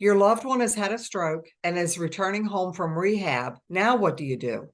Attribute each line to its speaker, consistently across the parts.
Speaker 1: Your loved one has had a stroke and is returning home from rehab. Now, what do you do?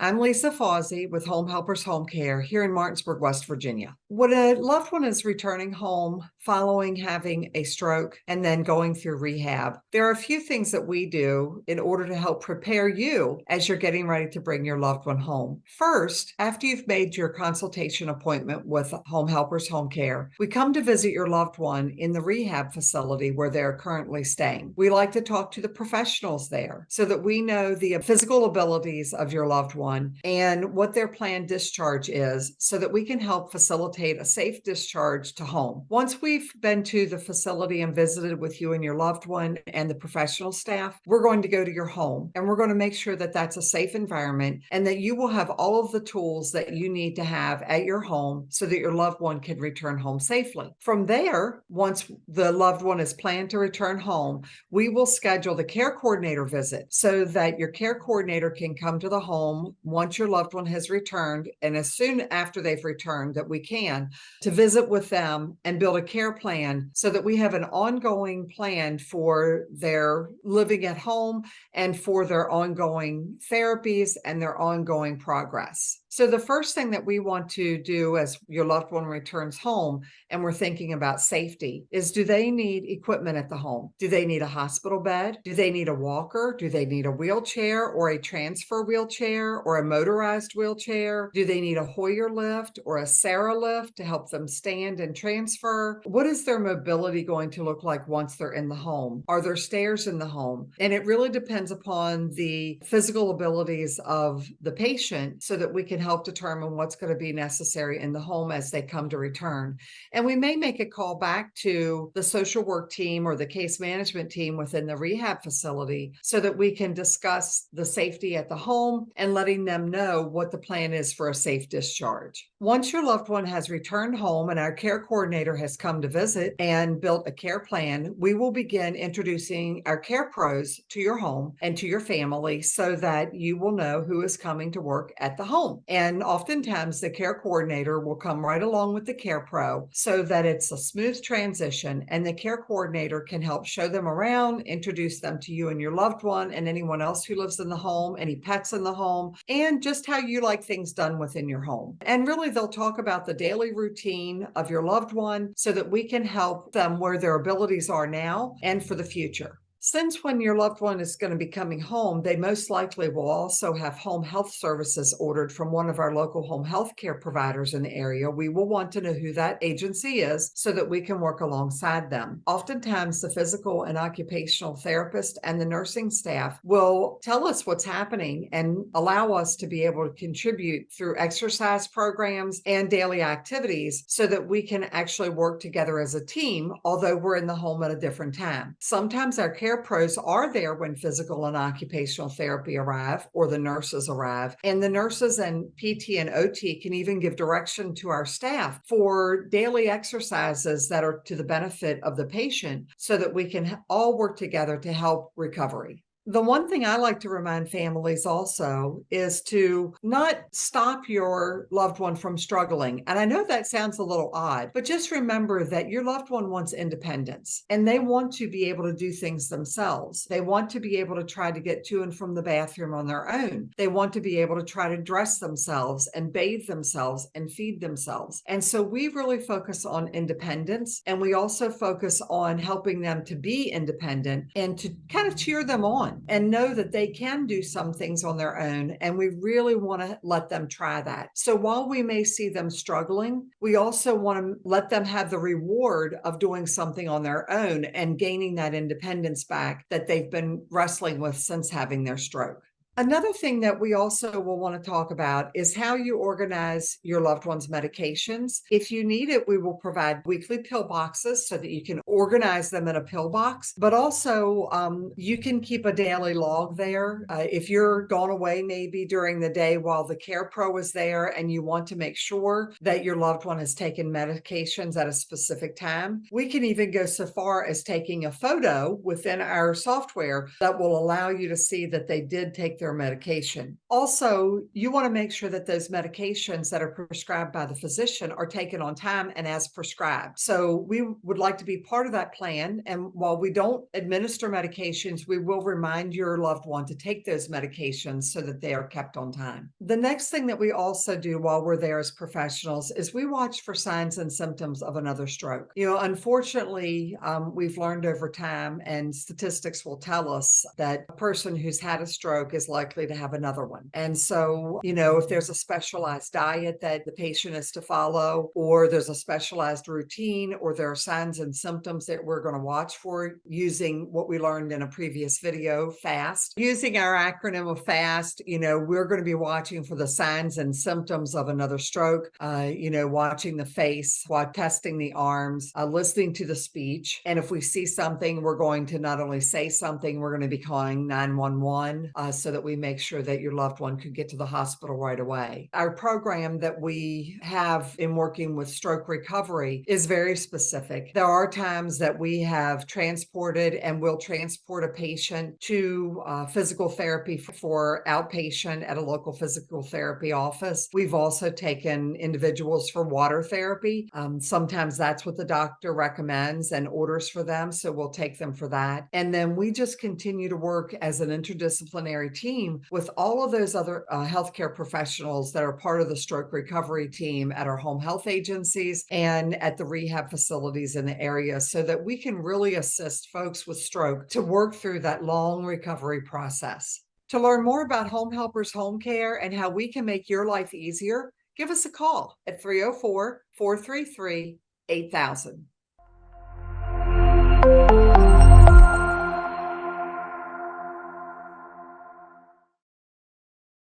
Speaker 1: I'm Lisa Fawzy with Home Helpers Home Care here in Martinsburg, West Virginia. When a loved one is returning home following having a stroke and then going through rehab, there are a few things that we do in order to help prepare you as you're getting ready to bring your loved one home. First, after you've made your consultation appointment with Home Helpers Home Care, we come to visit your loved one in the rehab facility where they're currently staying. We like to talk to the professionals there so that we know the physical abilities of your loved one and what their planned discharge is so that we can help facilitate a safe discharge to home. Once we've been to the facility and visited with you and your loved one and the professional staff, we're going to go to your home and we're going to make sure that that's a safe environment and that you will have all of the tools that you need to have at your home so that your loved one can return home safely. From there, once the loved one is planned to return home, we will schedule the care coordinator visit so that your care coordinator can come to the home once your loved one has returned, and as soon after they've returned that we can, to visit with them and build a care plan so that we have an ongoing plan for their living at home and for their ongoing therapies and their ongoing progress. So the first thing that we want to do as your loved one returns home and we're thinking about safety is, do they need equipment at the home? Do they need a hospital bed? Do they need a walker? Do they need a wheelchair or a transfer wheelchair or a motorized wheelchair? Do they need a Hoyer lift or a Sarah lift to help them stand and transfer? What is their mobility going to look like once they're in the home? Are there stairs in the home? And it really depends upon the physical abilities of the patient so that we can help determine what's going to be necessary in the home as they come to return. And we may make a call back to the social work team or the case management team within the rehab facility so that we can discuss the safety at the home and letting them know what the plan is for a safe discharge. Once your loved one has returned home and our care coordinator has come to visit and built a care plan, we will begin introducing our care pros to your home and to your family so that you will know who is coming to work at the home. And oftentimes the care coordinator will come right along with the care pro so that it's a smooth transition and the care coordinator can help show them around, introduce them to you and your loved one and anyone else who lives in the home, any pets in the home, and just how you like things done within your home. And really they'll talk about the daily routine of your loved one so that we can help them where their abilities are now and for the future. Since when your loved one is going to be coming home, they most likely will also have home health services ordered from one of our local home health care providers in the area. We will want to know who that agency is so that we can work alongside them. Oftentimes, the physical and occupational therapist and the nursing staff will tell us what's happening and allow us to be able to contribute through exercise programs and daily activities so that we can actually work together as a team, although we're in the home at a different time. Sometimes our care pros are there when physical and occupational therapy arrive or the nurses arrive. And the nurses and PT and OT can even give direction to our staff for daily exercises that are to the benefit of the patient so that we can all work together to help recovery. The one thing I like to remind families also is to not stop your loved one from struggling. And I know that sounds a little odd, but just remember that your loved one wants independence and they want to be able to do things themselves. They want to be able to try to get to and from the bathroom on their own. They want to be able to try to dress themselves and bathe themselves and feed themselves. And so we really focus on independence, and we also focus on helping them to be independent and to kind of cheer them on and know that they can do some things on their own. And we really want to let them try that. So while we may see them struggling, we also want to let them have the reward of doing something on their own and gaining that independence back that they've been wrestling with since having their stroke. Another thing that we also will want to talk about is how you organize your loved one's medications. If you need it, we will provide weekly pill boxes so that you can organize them in a pill box, but also you can keep a daily log there. If you're gone away maybe during the day while the care pro is there and you want to make sure that your loved one has taken medications at a specific time, we can even go so far as taking a photo within our software that will allow you to see that they did take their their medication. Also, you want to make sure that those medications that are prescribed by the physician are taken on time and as prescribed. So we would like to be part of that plan. And while we don't administer medications, we will remind your loved one to take those medications so that they are kept on time. The next thing that we also do while we're there as professionals is we watch for signs and symptoms of another stroke. Unfortunately, we've learned over time, and statistics will tell us that a person who's had a stroke is likely to have another one. And so, if there's a specialized diet that the patient is to follow, or there's a specialized routine, or there are signs and symptoms that we're going to watch for using what we learned in a previous video, FAST. Using our acronym of FAST, we're going to be watching for the signs and symptoms of another stroke, watching the face, while testing the arms, listening to the speech. And if we see something, we're going to not only say something, we're going to be calling 911 so that we make sure that your loved one could get to the hospital right away. Our program that we have in working with stroke recovery is very specific. There are times that we have transported and will transport a patient to physical therapy for outpatient at a local physical therapy office. We've also taken individuals for water therapy. Sometimes that's what the doctor recommends and orders for them, so we'll take them for that. And then we just continue to work as an interdisciplinary team with all of those other healthcare professionals that are part of the stroke recovery team at our home health agencies and at the rehab facilities in the area, so that we can really assist folks with stroke to work through that long recovery process. To learn more about Home Helpers Home Care and how we can make your life easier, give us a call at 304-433-8000.